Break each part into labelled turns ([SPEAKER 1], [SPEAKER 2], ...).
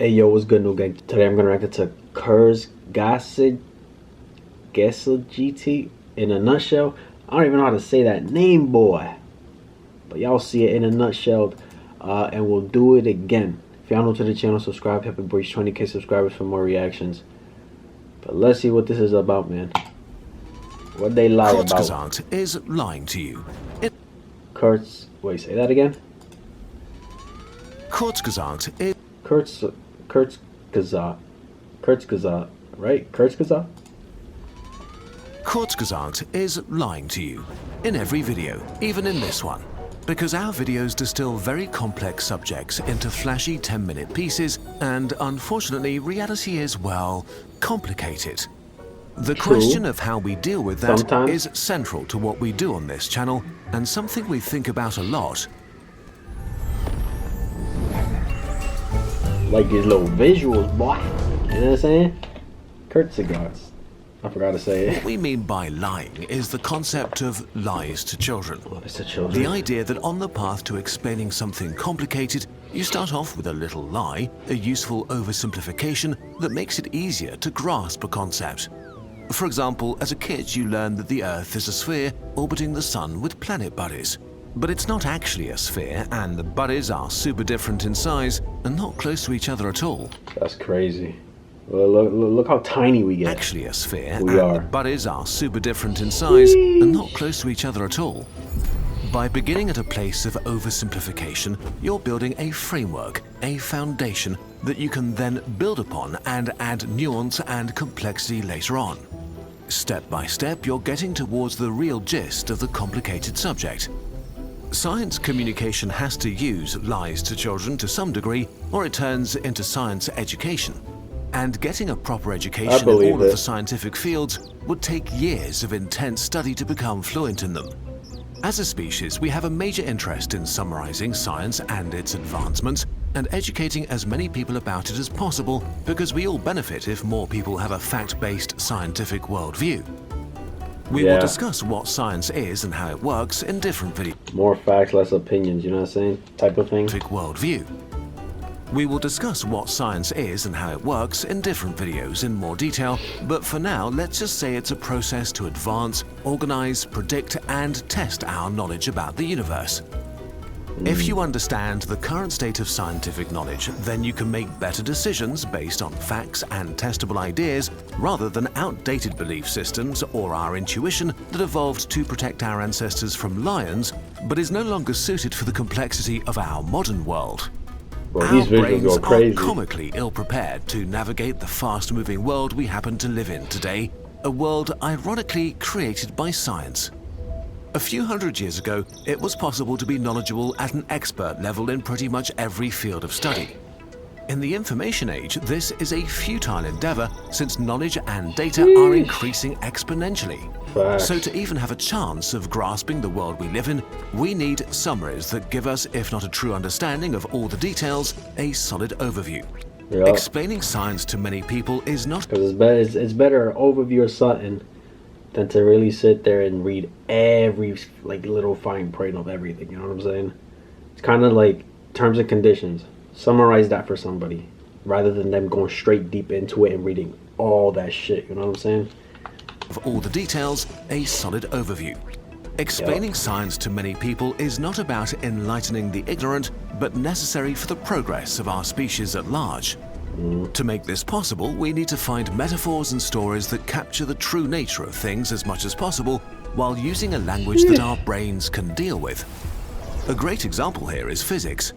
[SPEAKER 1] Hey yo, what's good, NEUGANG? Today I'm gonna react to Kurzgesagt GT in a nutshell. I don't even know how to say that name, boy. But y'all see it in a nutshell, and we'll do it again. If y'all new to the channel, subscribe. Help me reach 20k subscribers for more reactions. But let's see what this is about, man. What they lie about.
[SPEAKER 2] Kurzgesagt is lying to you.
[SPEAKER 1] Wait, say that again?
[SPEAKER 2] Kurzgesagt is...
[SPEAKER 1] Kurzgesagt, right? Kurzgesagt?
[SPEAKER 2] Kurzgesagt is lying to you in every video, even in this one. Because our videos distill very complex subjects into flashy 10-minute pieces, and unfortunately, reality is, well, complicated. The question of how we deal with that is central to what we do on this channel, and something we think about a lot.
[SPEAKER 1] Like these little visuals, boy. You know what I'm saying? Kurzgesagt. I forgot to say it.
[SPEAKER 2] What we mean by lying is the concept of lies to children.
[SPEAKER 1] Lies to children.
[SPEAKER 2] The idea that on the path to explaining something complicated, you start off with a little lie, a useful oversimplification that makes it easier to grasp a concept. For example, as a kid you learn that the Earth is a sphere orbiting the Sun with planet buddies. But it's not actually a sphere, and the buddies are super different in size and not close to each other at all.
[SPEAKER 1] That's crazy. Well, look how tiny we get.
[SPEAKER 2] Actually a sphere, the buddies are super different in size and not close to each other at all. By beginning at a place of oversimplification, you're building a framework, a foundation that you can then build upon and add nuance and complexity later on. Step by step, you're getting towards the real gist of the complicated subject. Science communication has to use lies to children to some degree, or it turns into science education. And getting a proper education in all of the scientific fields would take years of intense study to become fluent in them. As a species, we have a major interest in summarizing science and its advancements and educating as many people about it as possible, because we all benefit if more people have a fact-based scientific worldview. We will discuss what science is and how it works in different videos.
[SPEAKER 1] More facts, less opinions, you know what I'm saying? Type of thing.
[SPEAKER 2] Worldview. We will discuss what science is and how it works in different videos in more detail, but for now, let's just say it's a process to advance, organize, predict, and test our knowledge about the universe. If you understand the current state of scientific knowledge, then you can make better decisions based on facts and testable ideas rather than outdated belief systems or our intuition that evolved to protect our ancestors from lions, but is no longer suited for the complexity of our modern world.
[SPEAKER 1] Bro,
[SPEAKER 2] our brains are comically ill-prepared to navigate the fast-moving world we happen to live in today, a world ironically created by science. A few hundred years ago, it was possible to be knowledgeable at an expert level in pretty much every field of study. In the information age, this is a futile endeavor since knowledge and data are increasing exponentially. So to even have a chance of grasping the world we live in, we need summaries that give us, if not a true understanding of all the details, a solid overview. Explaining science to many people is not...
[SPEAKER 1] Because it's better an overview of something than to really sit there and read every little fine print of everything, you know what I'm saying? It's kind of like terms and conditions. Summarize that for somebody rather than them going straight deep into it and reading all that shit, you know what I'm saying?
[SPEAKER 2] Of all the details, a solid overview. Explaining science to many people is not about enlightening the ignorant, but necessary for the progress of our species at large. To make this possible, we need to find metaphors and stories that capture the true nature of things as much as possible, while using a language that our brains can deal with. A great example here is physics.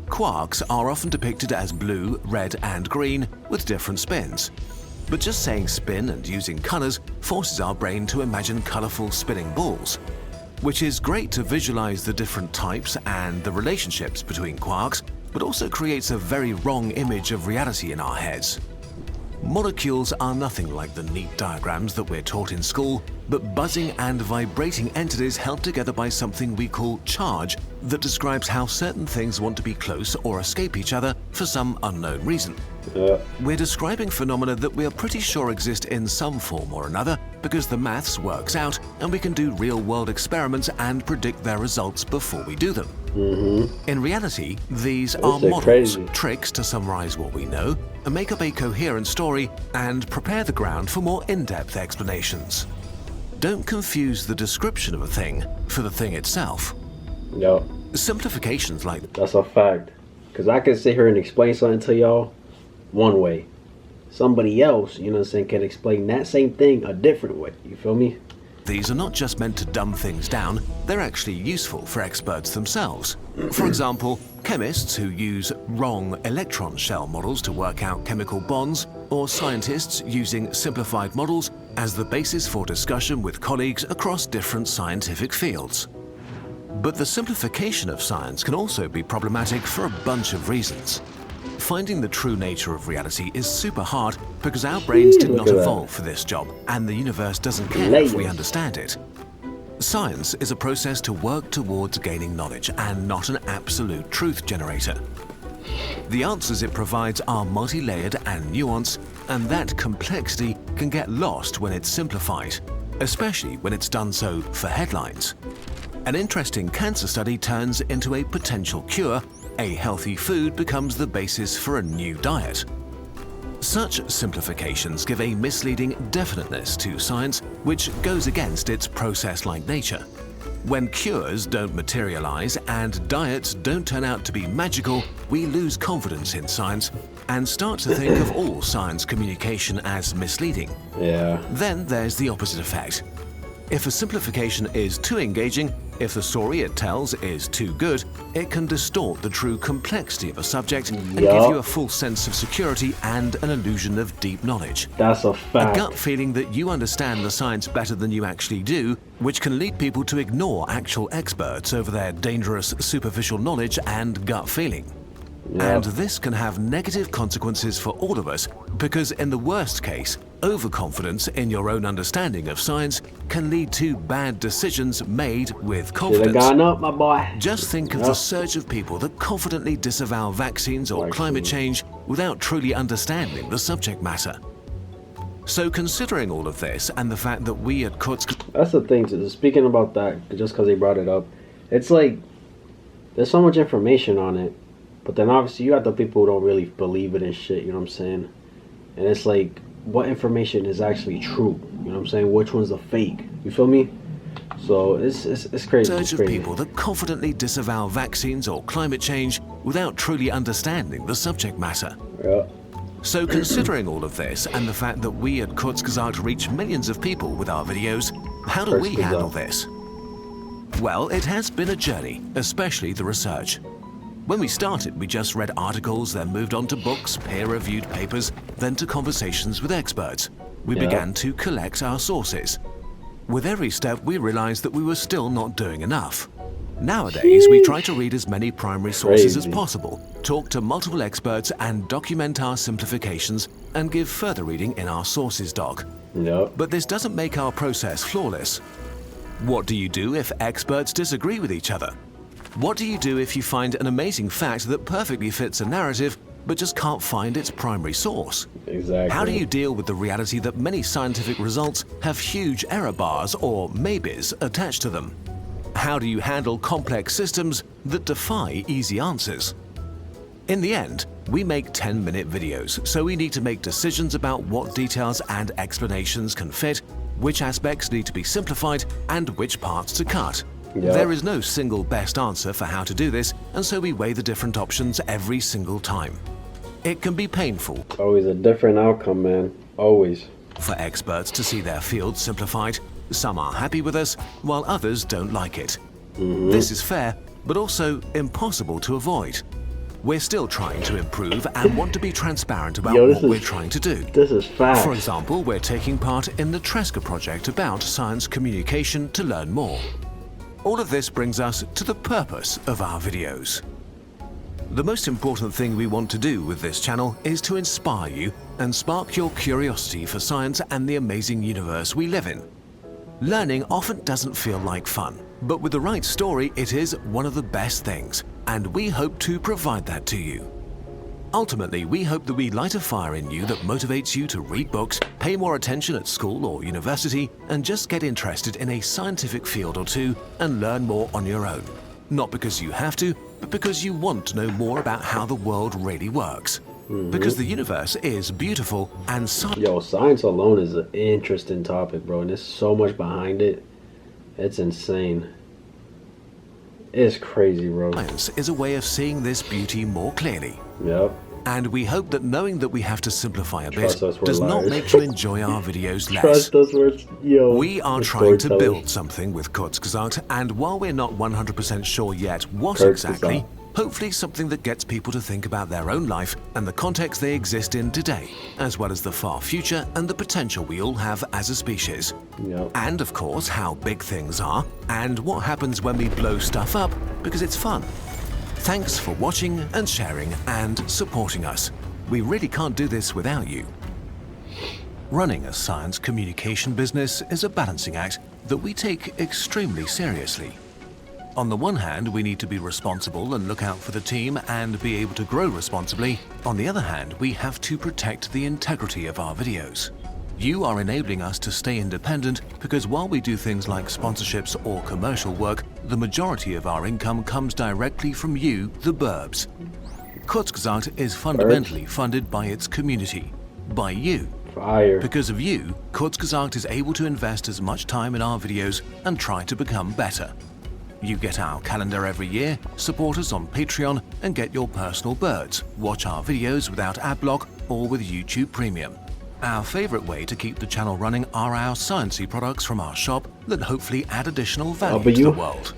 [SPEAKER 2] Quarks are often depicted as blue, red, and green, with different spins. But just saying spin and using colors forces our brain to imagine colorful spinning balls, which is great to visualize the different types and the relationships between quarks, but also creates a very wrong image of reality in our heads. Molecules are nothing like the neat diagrams that we're taught in school, but buzzing and vibrating entities held together by something we call charge that describes how certain things want to be close or escape each other for some unknown reason. We're describing phenomena that we are pretty sure exist in some form or another because the maths works out and we can do real-world experiments and predict their results before we do them. In reality, these are
[SPEAKER 1] so
[SPEAKER 2] models,
[SPEAKER 1] crazy.
[SPEAKER 2] tricks to summarize what we know, and make up a coherent story, and prepare the ground for more in-depth explanations. Don't confuse the description of a thing for the thing itself.
[SPEAKER 1] Yo,
[SPEAKER 2] Simplifications like
[SPEAKER 1] that's a fact. Because I can sit here and explain something to y'all one way. Somebody else, you know what I'm saying, can explain that same thing a different way. You feel me?
[SPEAKER 2] these are not just meant to dumb things down, they're actually useful for experts themselves. For example, chemists who use wrong electron shell models to work out chemical bonds, or scientists using simplified models as the basis for discussion with colleagues across different scientific fields. But the simplification of science can also be problematic for a bunch of reasons. Finding the true nature of reality is super hard because our brains did not evolve for this job, and the universe doesn't care if we understand it. Science is a process to work towards gaining knowledge and not an absolute truth generator. The answers it provides are multi-layered and nuanced, and that complexity can get lost when it's simplified, especially when it's done so for headlines. An interesting cancer study turns into a potential cure. A healthy food becomes the basis for a new diet. Such simplifications give a misleading definiteness to science, which goes against its process-like nature. When cures don't materialize and diets don't turn out to be magical, we lose confidence in science and start to think of all science communication as misleading.
[SPEAKER 1] Yeah.
[SPEAKER 2] Then there's the opposite effect. If a simplification is too engaging, if the story it tells is too good, it can distort the true complexity of a subject and give you a false sense of security and an illusion of deep knowledge.
[SPEAKER 1] That's a fact.
[SPEAKER 2] A gut feeling that you understand the science better than you actually do, which can lead people to ignore actual experts over their dangerous superficial knowledge and gut feeling. And this can have negative consequences for all of us, because in the worst case, overconfidence in your own understanding of science can lead to bad decisions made with confidence.
[SPEAKER 1] Should've gone up, my boy.
[SPEAKER 2] Just think of the surge of people that confidently disavow vaccines or climate change without truly understanding the subject matter. So considering all of this and the fact that we at Kurzgesagt...
[SPEAKER 1] That's the thing, speaking about that, just because they brought it up, it's like, there's so much information on it, but then obviously you got the people who don't really believe it and shit, you know what I'm saying? And it's like, what information is actually true? You know what I'm saying? Which one's a fake? You feel me? So it's crazy.
[SPEAKER 2] Surge of people that confidently disavow vaccines or climate change without truly understanding the subject matter.
[SPEAKER 1] Yeah.
[SPEAKER 2] So considering all of this and the fact that we at Kurzgesagt reach millions of people with our videos, how do we handle this? Well, it has been a journey, especially the research. When we started, we just read articles, then moved on to books, peer-reviewed papers, then to conversations with experts. We began to collect our sources. With every step, we realized that we were still not doing enough. Nowadays, we try to read as many primary sources as possible, talk to multiple experts, and document our simplifications and give further reading in our sources doc. But this doesn't make our process flawless. What do you do if experts disagree with each other? What do you do if you find an amazing fact that perfectly fits a narrative but just can't find its primary source?
[SPEAKER 1] Exactly.
[SPEAKER 2] How do you deal with the reality that many scientific results have huge error bars or maybes attached to them? How do you handle complex systems that defy easy answers? In the end, we make 10-minute videos, so we need to make decisions about what details and explanations can fit, which aspects need to be simplified, and which parts to cut. There is no single best answer for how to do this, and so we weigh the different options every single time. It can be painful.
[SPEAKER 1] Always a different outcome, man. Always.
[SPEAKER 2] For experts to see their field simplified. Some are happy with us, while others don't like it. This is fair, but also impossible to avoid. We're still trying to improve and want to be transparent about what we're trying to do.
[SPEAKER 1] This is fact.
[SPEAKER 2] For example, we're taking part in the Tresca project about science communication to learn more. All of this brings us to the purpose of our videos. The most important thing we want to do with this channel is to inspire you and spark your curiosity for science and the amazing universe we live in. Learning often doesn't feel like fun, but with the right story, it is one of the best things, and we hope to provide that to you. Ultimately, we hope that we light a fire in you that motivates you to read books, pay more attention at school or university, and just get interested in a scientific field or two and learn more on your own. Not because you have to, but because you want to know more about how the world really works. Because the universe is beautiful and
[SPEAKER 1] Yo, science alone is an interesting topic, bro. And there's so much behind it. It's insane. It's crazy, bro.
[SPEAKER 2] science is a way of seeing this beauty more clearly.
[SPEAKER 1] Yep.
[SPEAKER 2] And we hope that knowing that we have to simplify a bit
[SPEAKER 1] Trust us, we're
[SPEAKER 2] does not
[SPEAKER 1] liars.
[SPEAKER 2] make you enjoy our videos less.
[SPEAKER 1] Trust us, yo.
[SPEAKER 2] We are trying to build something with Kurzgesagt, and while we're not 100% sure yet what exactly, hopefully something that gets people to think about their own life and the context they exist in today, as well as the far future and the potential we all have as a species.
[SPEAKER 1] Yep.
[SPEAKER 2] And of course, how big things are, and what happens when we blow stuff up, because it's fun. Thanks for watching and sharing and supporting us. We really can't do this without you. Running a science communication business is a balancing act that we take extremely seriously. On the one hand, we need to be responsible and look out for the team and be able to grow responsibly. On the other hand, we have to protect the integrity of our videos. You are enabling us to stay independent because while we do things like sponsorships or commercial work, the majority of our income comes directly from you, the burbs. Kurzgesagt is fundamentally funded by its community, by you.
[SPEAKER 1] Fire.
[SPEAKER 2] Because of you, Kurzgesagt is able to invest as much time in our videos and try to become better. You get our calendar every year, support us on Patreon, and get your personal birds, watch our videos without ad block or with YouTube Premium. Our favorite way to keep the channel running are our sciencey products from our shop that hopefully add additional value to the world.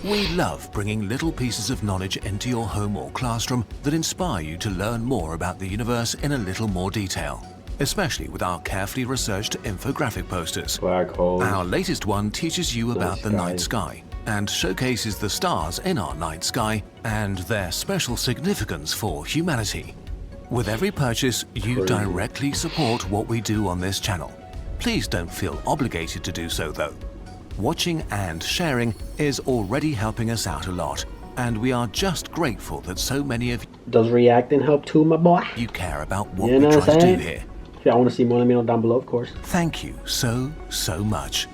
[SPEAKER 2] We love bringing little pieces of knowledge into your home or classroom that inspire you to learn more about the universe in a little more detail, especially with our carefully researched infographic posters.
[SPEAKER 1] Black hole.
[SPEAKER 2] Our latest one teaches you about the night sky and showcases the stars in our night sky and their special significance for humanity. With every purchase, you directly support what we do on this channel. Please don't feel obligated to do so though. Watching and sharing is already helping us out a lot, and we are just grateful that so many of
[SPEAKER 1] Does reacting help too, my boy?
[SPEAKER 2] you care about what
[SPEAKER 1] You
[SPEAKER 2] we
[SPEAKER 1] know
[SPEAKER 2] try
[SPEAKER 1] what I'm
[SPEAKER 2] to do
[SPEAKER 1] saying?
[SPEAKER 2] here.
[SPEAKER 1] If y'all want to see more, let me know down below, of course.
[SPEAKER 2] Thank you so much.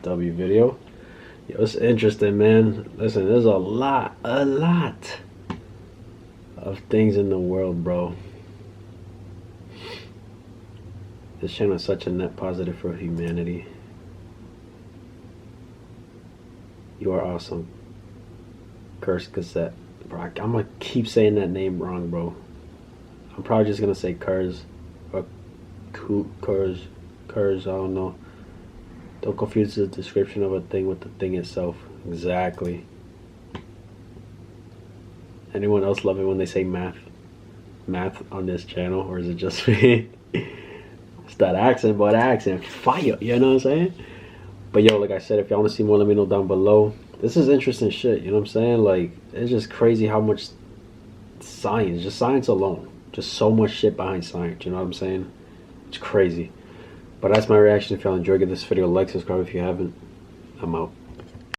[SPEAKER 1] W video. Yo, it's interesting, man. Listen, there's a lot of things in the world, bro. This channel is such a net positive for humanity. You are awesome. Kurzgesagt. Bro, I'm gonna keep saying that name wrong, bro. I'm probably just gonna say Kurz or Kurz, I don't know. Don't confuse the description of a thing with the thing itself. Exactly. Anyone else love it when they say math on this channel, or is it just me? It's that accent, but accent fire, you know what I'm saying? But yo, like I said, if y'all want to see more, let me know down below. This is interesting shit, you know what I'm saying? Like, it's just crazy how much science, just science alone, just so much shit behind science, you know what I'm saying? It's crazy. But that's my reaction. If y'all enjoyed this video, like, subscribe if you haven't. I'm out.